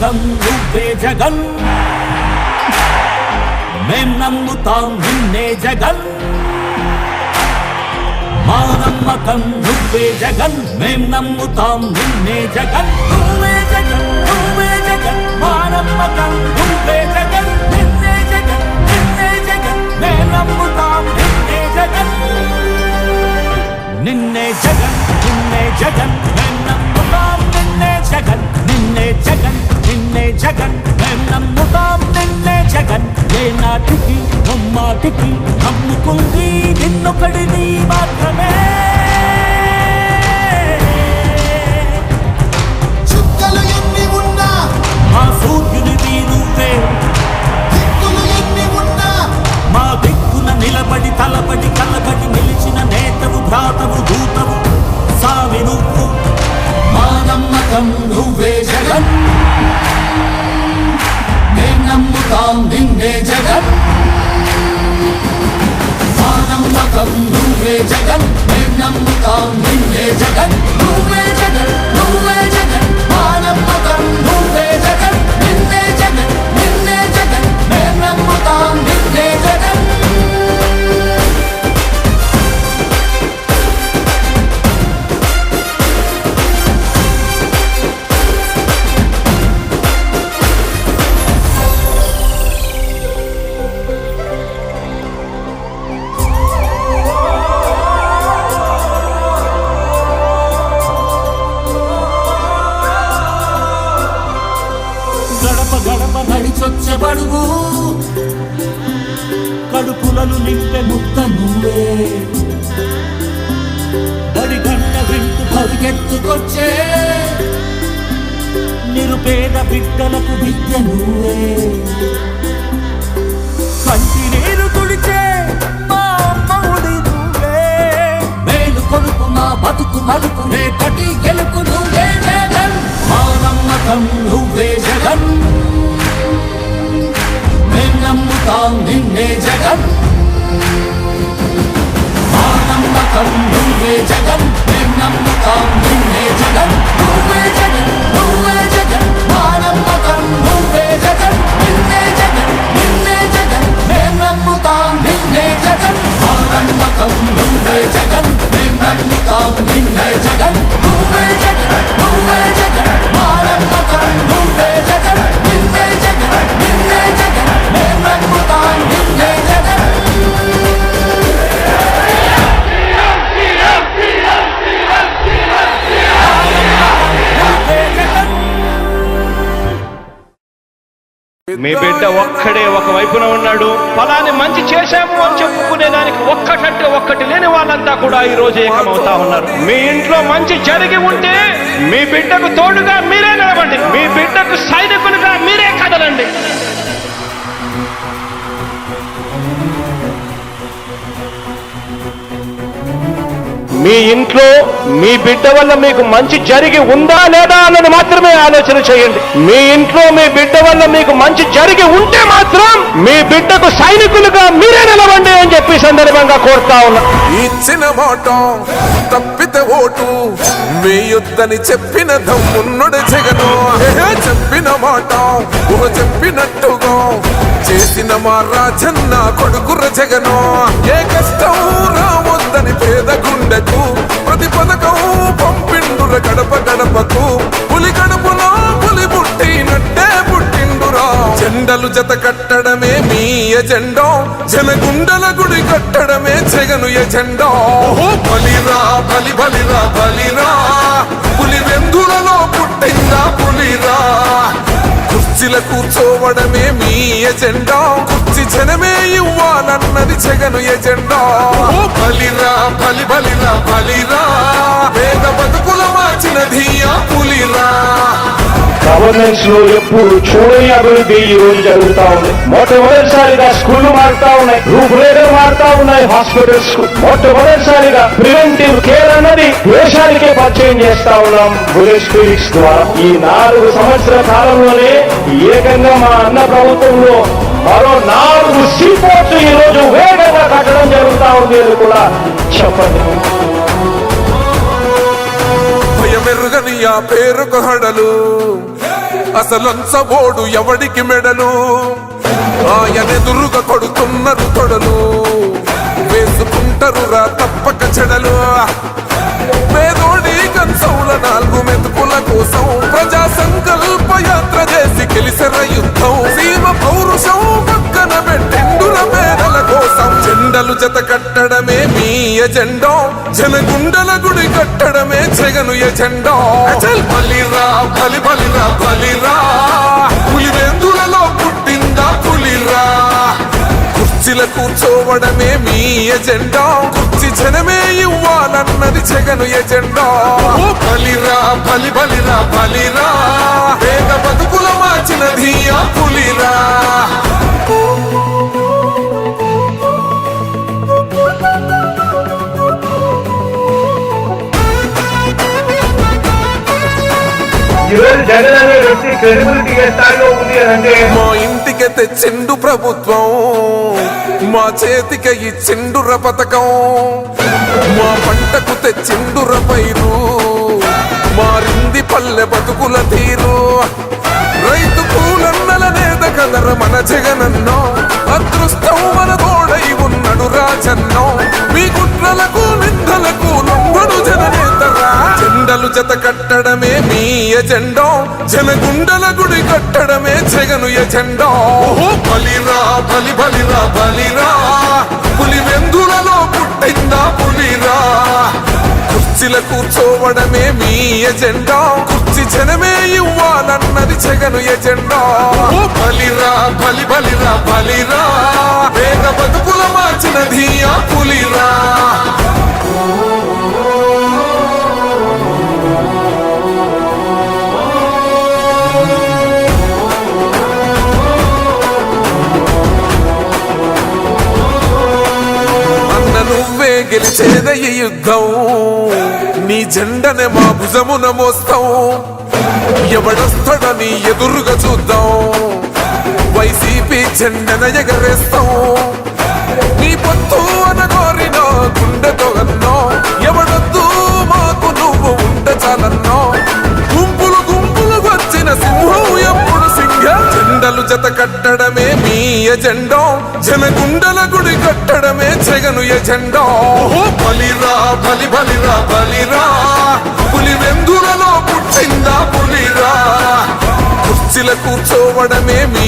నమ్మకం నువ్వే జగన్, మేం నమ్ముతాం నిన్నే జగన్. మా నమ్మకం నువ్వే జగన్, మేం నమ్ముతాం నిన్నే జగన్. నువ్వే జగన్, నువ్వే జగన్, మా నమ్మకం నువ్వే జగన్. నిన్నే జగన్, నిన్నే జగన్, మేం నమ్ముతాం నిన్నే జగన్. నిన్నే జగన్, నిన్నే జగన్, మేం నమ్ముతాం నిన్నే జగన్. నిన్నే జగన్, నిన్నే జగన్, మేం నమ్ముతాం నిన్నే జగన్. ఏ నాటికి నమ్మాటికి నమ్ముకుంది నిన్నొకడిని మాత్రమే. చుక్కలు ఎన్ని ఉన్నా మా సూర్యునిది నువ్వే, దిక్కులు ఎన్ని ఉన్నా మా దిక్కున నిలబడి తలబడి కలబడి నిలిచిన నేతవు భ్రాతవు దూతవు సావి నువ్వు. మా నమ్మకం నువ్వే జగన్, మేం నమ్ముతాం నిన్నే జగన్. మా నమ్మకం నువ్వే జగన్, మేం నమ్ముతాం నిన్నే జగన్. నువ్వే జగన్, నువ్వే జగన్, మా నమ్మకం నువ్వే జగన్. నిన్నే జగన్, నిన్నే జగన్, మేం నమ్ముతాం నిన్నే జగన్. గడప గడప నడిచొచ్చే బడుగు, కడుపులను నింపే ముక్త నువ్వే. బడి గంట వింటూ పరిగెత్తుకొచ్చే నిరుపేద బిడ్డలకు విద్య నువ్వే. కంటి నీరు తుడిచే మా అమ్మఒడి నువ్వే. మేలు కొడుకు మా బతుకు మలుపు రేపటి గెలుపు నువ్వే జగన్. మా నమ్మకం నువ్వే జగన్, మేం నమ్ముతాం నిన్నే జగన్. మా నమ్మకం నువ్వే జగన్, మేం నమ్ముతాం నిన్నే జగన్. నువ్వే జగన్, నువ్వే జగన్, మా నమ్మకం నువ్వే జగన్. నిన్నే జగన్, నిన్నే జగన్, మేం నమ్ముతాం నిన్నే జగన్. మా నమ్మకం నువ్వే జగన్, మేం నమ్ముతాం నిన్నే జగన్. నువ్వే జగన్, నువ్వే జగన్, మా నమ్మకం నువ్వే జగన్. నిన్నే జగన్, నిన్నే జగన్, మేం నమ్ముతాం నిన్నే జగన్. మీ బిడ్డ ఒక్కడే ఒక వైపున ఉన్నాడు. ఫలాన్ని మంచి చేశాము అని చెప్పుకునే దానికి ఒక్కటంటే ఒక్కటి లేని వాళ్ళంతా కూడా ఈ రోజు ఏకమవుతా ఉన్నారు. మీ ఇంట్లో మంచి జరిగి ఉంటే మీ బిడ్డకు తోడుగా మీరే నిలబండి, మీ బిడ్డకు సైనికులుగా మీరే కదలండి. మీ ఇంట్లో మీ బిడ్డ వల్ల మీకు మంచి జరిగి ఉందా లేదా అన్నది మాత్రమే ఆలోచన చేయండి. మీ ఇంట్లో మీ బిడ్డ వల్ల మీకు మంచి జరిగి ఉంటే మాత్రం మీ బిడ్డకు సైనికులుగా మీరే నిలవండి అని చెప్పి సందర్భంగా కోరుతా ఉన్నా. ఇచ్చిన మాట తప్పితే ఓటు మీ యుద్ధని చెప్పిన దమ్మున్నడు జగను. చెప్పిన మాట చెప్పినట్టుగా చేసిన మా రాజన్న కొడుకుర జగను. ఏ కష్టం రావద్దని పేద గుండెకు ప్రతి పథకం పంపిండుర గడప గడపకు. పులి గడపలో పులి పుట్టినట్టే పుట్టిండురా. జెండలు జత కట్టడమే మీ ఎజెండా, జనగుండల గుడి కట్టడమే జగను ఎజెండా. బలిరా బలి బలిరా బలిరా, పులి వెందులలో పుట్టిందా పులిరా. కుర్చీల కూర్చోవడమే మీ ఎజెండా, కుర్చీ జనమే ఇవ్వాలన్నది జగను ఎజెండా. బలిరా బలి బలిరా బలిరా, పేద బతుకుల మార్చినది ఆ పులిరా. గవర్నెన్స్ లో ఎప్పుడు చూడని అభివృద్ధి ఈ రోజు జరుగుతా ఉంది. మొట్టమొదటిసారిగా స్కూళ్లు మారుతా ఉన్నాయి, రూపురేఖలు మారుతా ఉన్నాయి. హాస్పిటల్స్ మొట్టమొదటిసారిగా ప్రివెంటివ్ కేర్ అన్నది దేశానికే పరిచయం చేస్తా ఉన్నాం బుల్లెట్ క్లినిక్స్ ద్వారా. ఈ 4 సంవత్సరాల కాలంలోనే ఏకంగా మా అన్న ప్రభుత్వంలో మరో 4 సీపోర్ట్స్ ఈ రోజు వేగంగా కట్టడం జరుగుతా ఉంది అని కూడా చెప్పండి. భయమెరుగని ఆ పేరుకు హడలు అసలంచబోడు ఎవడికి మెడలు ఆయనెదురుగా కొడుతున్నారు తొడలు వేసుకుంటారు రా తప్పక చెడలు పేదోడి కంచంల 4 మెతుకుల కోసం ప్రజా సంకల్ప యాత్ర చేసి గెలిసెర యుద్ధం సీమ పౌరుషం పక్కన పెట్టిండుల పేదల కోసం జెండలు జత కట్టడమే మీ ఎజెండా జనగుండల గుడి కట్టడమే జగను ఎజెండా అచల్ బలిరా బలి బలిరా బలిరా పులివెందులలో పుట్టిందా పులిరా కుర్చీల కూర్చోవడమే మీ ఎజెండా కుర్చీ జనమే ఇవ్వాలన్నది జగను ఎజెండా బలిరా బలి బలిరా బలిరా పేద బతుకుల మార్చినది ఆ పులిరా ఈరోజు జగన్ అనే వ్యక్తి క్రెడిబిలిటీ ఏ స్థాయిలో ఉంది అని అంటే మా ఇంటికి తెచ్చిండు ప్రభుత్వం మా చేతికి ఇచ్చిండుర పథకం మా పంటకు తెచ్చిండుర పైరు మారింది పల్లె బతుకుల తీరు రైతు కూలన్నల నేత కదర మన జగనన్నో అదృష్టం మన తోడై ఉన్నడు రాజన్నో మీ కుట్రలకు నిందలకు లొంగడు జననేతరా జెండలు జత కట్టడమే మీ ఎజెండా జనగుండల గుడి కట్టడమే జగను ఎజెండా బలిరా బలి బలిరా బలిరా పులివెందులలో పుట్టిందా పులిరా కుర్చీల కూర్చోవడమే మీ ఎజెండా కుర్చీ జనమే ఇవ్వాలన్నది జగను ఎజెండా బలిరా బలి బలిరా బలిరా పేద బతుకుల మార్చినది ఆ పులిరా నువ్వే గెలిచేద ఈ యుద్ధం నీ జెండనే మా భుజమున మోస్తాం ఎవడొస్తాడని ఎదురుగా చూద్దాం వైసీపీ జెండన ఎగరేస్తాం నీ పొత్తు అనగోరిన గుండెతో అన్నో ఎవడొద్దు మాకు నువ్వు ఉండ చాలన్నో గుంపులు గుంపులు వచ్చిన సింహం ఎప్పుడు సింహ జెండలు జత కట్టడమే మీ ఎజెండా జనగుండల గుడి కట్టడమే జగను ఎజెండా బలిరా బలి బలిరా బలిరా పులివెందులలో పుట్టిందా పులిరా కుర్చీల కూర్చోవడమే మీ